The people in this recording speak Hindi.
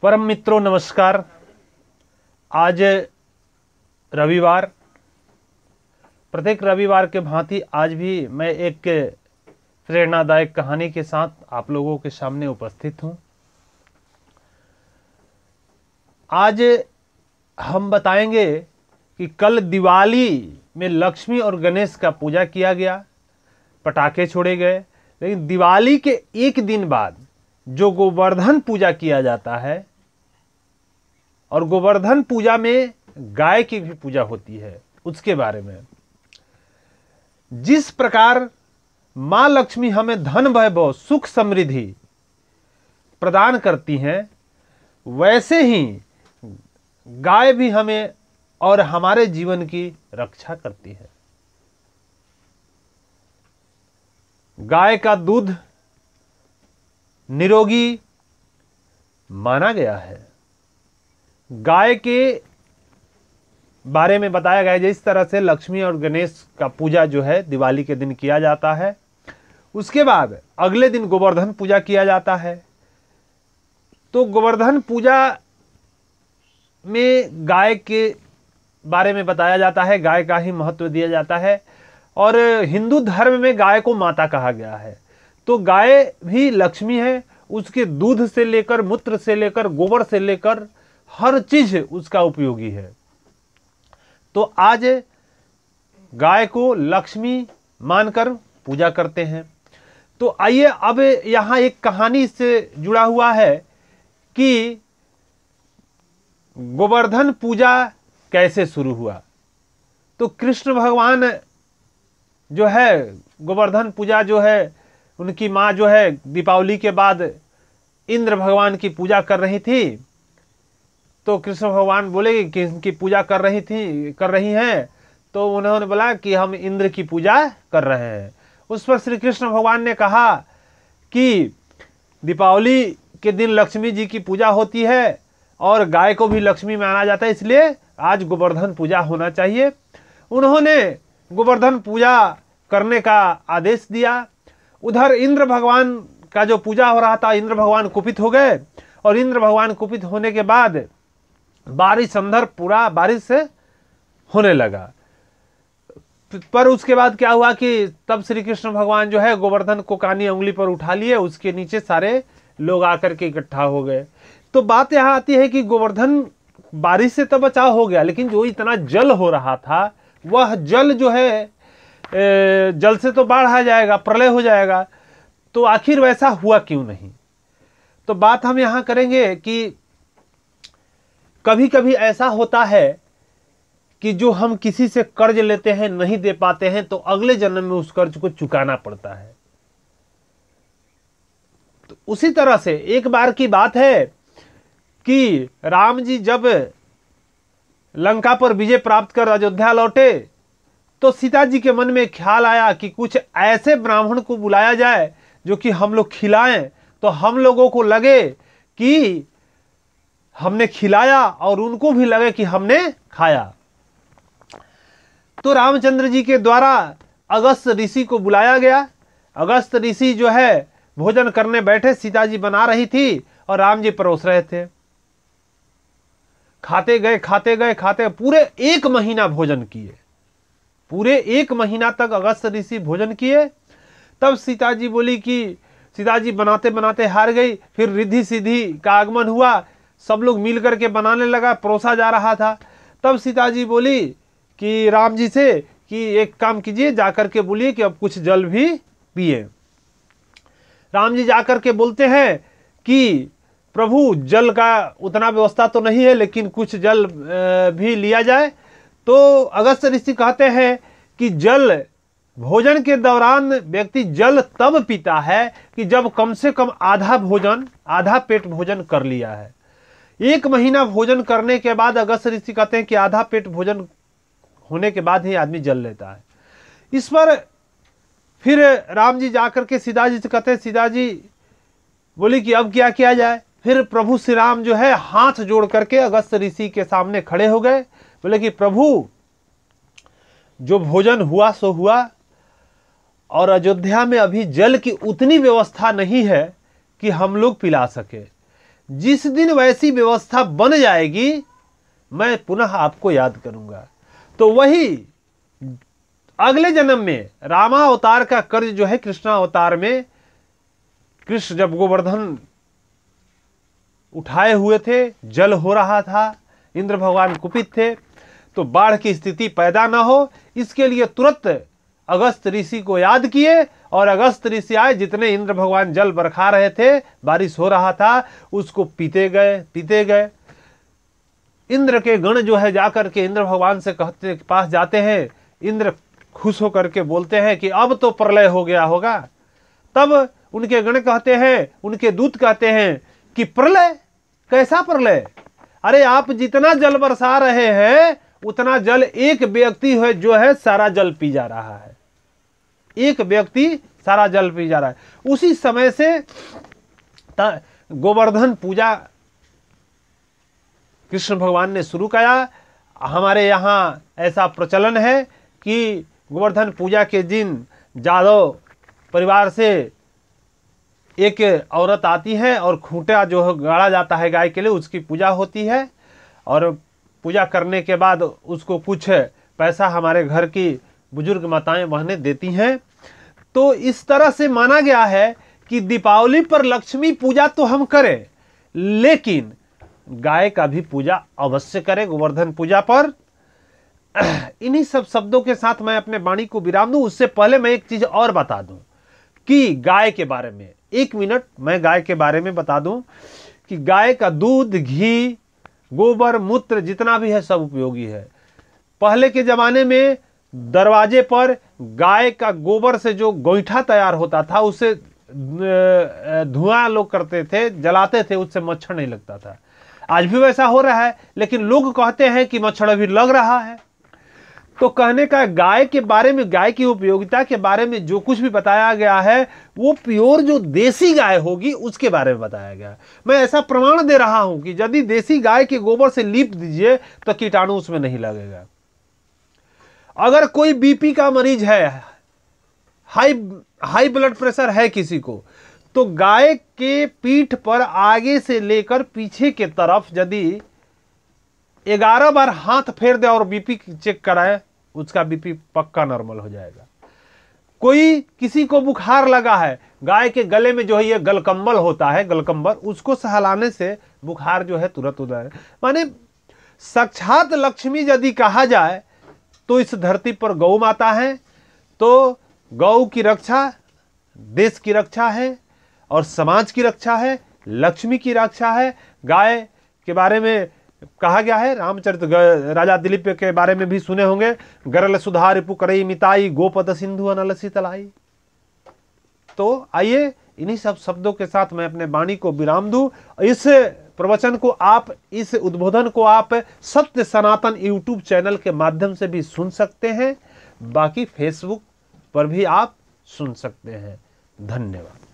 परम मित्रों नमस्कार। आज रविवार, प्रत्येक रविवार के भांति आज भी मैं एक प्रेरणादायक कहानी के साथ आप लोगों के सामने उपस्थित हूं। आज हम बताएंगे कि कल दिवाली में लक्ष्मी और गणेश का पूजा किया गया, पटाखे छोड़े गए, लेकिन दिवाली के एक दिन बाद जो गोवर्धन पूजा किया जाता है, और गोवर्धन पूजा में गाय की भी पूजा होती है, उसके बारे में। जिस प्रकार मां लक्ष्मी हमें धन वैभव सुख समृद्धि प्रदान करती हैं, वैसे ही गाय भी हमें और हमारे जीवन की रक्षा करती है। गाय का दूध निरोगी माना गया है। गाय के बारे में बताया गया है जिस तरह से लक्ष्मी और गणेश का पूजा जो है दिवाली के दिन किया जाता है, उसके बाद अगले दिन गोवर्धन पूजा किया जाता है। तो गोवर्धन पूजा में गाय के बारे में बताया जाता है, गाय का ही महत्व दिया जाता है, और हिंदू धर्म में गाय को माता कहा गया है। तो गाय भी लक्ष्मी है, उसके दूध से लेकर, मूत्र से लेकर, गोबर से लेकर हर चीज उसका उपयोगी है। तो आज गाय को लक्ष्मी मानकर पूजा करते हैं। तो आइए अब यहां एक कहानी से जुड़ा हुआ है कि गोवर्धन पूजा कैसे शुरू हुआ। तो कृष्ण भगवान जो है, गोवर्धन पूजा जो है, उनकी माँ जो है दीपावली के बाद इंद्र भगवान की पूजा कर रही थी। तो कृष्ण भगवान बोले कि इनकी पूजा कर रही हैं। तो उन्होंने बोला कि हम इंद्र की पूजा कर रहे हैं। उस पर श्री कृष्ण भगवान ने कहा कि दीपावली के दिन लक्ष्मी जी की पूजा होती है और गाय को भी लक्ष्मी माना जाता है, इसलिए आज गोवर्धन पूजा होना चाहिए। उन्होंने गोवर्धन पूजा करने का आदेश दिया। उधर इंद्र भगवान का जो पूजा हो रहा था, इंद्र भगवान कुपित हो गए, और इंद्र भगवान कुपित होने के बाद बारिश अंदर पूरा बारिश से होने लगा। पर उसके बाद क्या हुआ कि तब श्री कृष्ण भगवान जो है गोवर्धन को कानी उंगली पर उठा लिए, उसके नीचे सारे लोग आकर के इकट्ठा हो गए। तो बात यहां आती है कि गोवर्धन बारिश से तो बचाव हो गया, लेकिन जो इतना जल हो रहा था, वह जल जो है जल से तो बाढ़ आ जाएगा, प्रलय हो जाएगा। तो आखिर वैसा हुआ क्यों नहीं? तो बात हम यहां करेंगे कि कभी कभी ऐसा होता है कि जो हम किसी से कर्ज लेते हैं, नहीं दे पाते हैं, तो अगले जन्म में उस कर्ज को चुकाना पड़ता है। तो उसी तरह से एक बार की बात है कि राम जी जब लंका पर विजय प्राप्त कर अयोध्या लौटे, तो सीता जी के मन में ख्याल आया कि कुछ ऐसे ब्राह्मण को बुलाया जाए जो कि हम लोग खिलाएं, तो हम लोगों को लगे कि हमने खिलाया और उनको भी लगे कि हमने खाया। तो रामचंद्र जी के द्वारा अगस्त ऋषि को बुलाया गया। अगस्त ऋषि जो है भोजन करने बैठे, सीता जी बना रही थी और राम जी परोस रहे थे। खाते गए, पूरे 1 महीना भोजन किए। पूरे 1 महीना तक अगस्त ऋषि भोजन किए। तब सीता जी बोली कि सीता जी बनाते बनाते हार गई। फिर रिद्धि सिद्धि का आगमन हुआ, सब लोग मिल करके बनाने लगा, परोसा जा रहा था। तब सीता जी बोली कि राम जी से कि एक काम कीजिए, जाकर के बोलिए कि अब कुछ जल भी पिए। राम जी जाकर के बोलते हैं कि प्रभु जल का उतना व्यवस्था तो नहीं है, लेकिन कुछ जल भी लिया जाए। तो अगस्त ऋषि कहते हैं कि जल, भोजन के दौरान व्यक्ति जल तब पीता है कि जब कम से कम आधा पेट भोजन कर लिया है। 1 महीना भोजन करने के बाद अगस्त ऋषि कहते हैं कि आधा पेट भोजन होने के बाद ही आदमी जल लेता है। इस पर फिर राम जी जाकर के सीता जी से कहते हैं, सीता जी बोली कि अब क्या किया जाए। फिर प्रभु श्री राम जो है हाथ जोड़ करके अगस्त ऋषि के सामने खड़े हो गए। बोले कि प्रभु, जो भोजन हुआ सो हुआ, और अयोध्या में अभी जल की उतनी व्यवस्था नहीं है कि हम लोग पिला सके। जिस दिन वैसी व्यवस्था बन जाएगी मैं पुनः आपको याद करूंगा। तो वही अगले जन्म में रामावतार का कर्ज जो है कृष्णावतार में, कृष्ण जब गोवर्धन उठाए हुए थे, जल हो रहा था, इंद्र भगवान कुपित थे, तो बाढ़ की स्थिति पैदा ना हो इसके लिए तुरंत अगस्त ऋषि को याद किए और अगस्त ऋषि आए, जितने इंद्र भगवान जल बरखा रहे थे, बारिश हो रहा था, उसको पीते गए। इंद्र के गण जो है जाकर के इंद्र भगवान से कहते पास जाते हैं, इंद्र खुश होकर के बोलते हैं कि अब तो प्रलय हो गया होगा। तब उनके गण कहते हैं, उनके दूत कहते हैं कि प्रलय? कैसा प्रलय? अरे आप जितना जल बरसा रहे हैं उतना जल एक व्यक्ति है जो है सारा जल पी जा रहा है, एक व्यक्ति सारा जल पी जा रहा है। उसी समय से गोवर्धन पूजा कृष्ण भगवान ने शुरू किया। हमारे यहाँ ऐसा प्रचलन है कि गोवर्धन पूजा के दिन जादव परिवार से एक औरत आती है और खूंटा जो गाड़ा जाता है गाय के लिए, उसकी पूजा होती है और पूजा करने के बाद उसको कुछ पैसा हमारे घर की बुजुर्ग माताएं बहनें देती हैं। तो इस तरह से माना गया है कि दीपावली पर लक्ष्मी पूजा तो हम करें, लेकिन गाय का भी पूजा अवश्य करें गोवर्धन पूजा पर। इन्हीं सब शब्दों के साथ मैं अपने वाणी को विराम दूं। उससे पहले मैं एक चीज और बता दूं कि गाय के बारे में, 1 मिनट मैं गाय के बारे में बता दूं कि गाय का दूध, घी, गोबर, मूत्र जितना भी है सब उपयोगी है। पहले के जमाने में दरवाजे पर गाय का गोबर से जो गोईठा तैयार होता था उससे धुआं लोग करते थे, जलाते थे, उससे मच्छर नहीं लगता था। आज भी वैसा हो रहा है, लेकिन लोग कहते हैं कि मच्छर अभी लग रहा है। तो कहने का गाय के बारे में, गाय की उपयोगिता के बारे में जो कुछ भी बताया गया है वो प्योर जो देसी गाय होगी उसके बारे में बताया गया। मैं ऐसा प्रमाण दे रहा हूं कि यदि देसी गाय के गोबर से लीप दीजिए तो कीटाणु उसमें नहीं लगेगा। अगर कोई बीपी का मरीज है, हाई ब्लड प्रेशर है किसी को, तो गाय के पीठ पर आगे से लेकर पीछे के तरफ यदि 11 बार हाथ फेर दे और बीपी चेक कराए, उसका बीपी पक्का नॉर्मल हो जाएगा। कोई किसी को बुखार लगा है, गाय के गले में जो है ये गलकंबल होता है, गलकंबल, उसको सहलाने से बुखार जो है तुरंत उतर। माने साक्षात लक्ष्मी यदि कहा जाए तो इस धरती पर गौ माता है। तो गौ की रक्षा देश की रक्षा है और समाज की रक्षा है, लक्ष्मी की रक्षा है। गाय के बारे में कहा गया है, रामचरित राजा दिलीप के बारे में भी सुने होंगे, गरल सुधा रिपु करई मिताई, गोपद सिंधु अनल शीतलाई। तो आइए इन्हीं सब शब्दों के साथ मैं अपने वाणी को विराम दूं। इस प्रवचन को आप, इस उद्बोधन को आप सत्य सनातन यूट्यूब चैनल के माध्यम से भी सुन सकते हैं, बाकी फेसबुक पर भी आप सुन सकते हैं। धन्यवाद।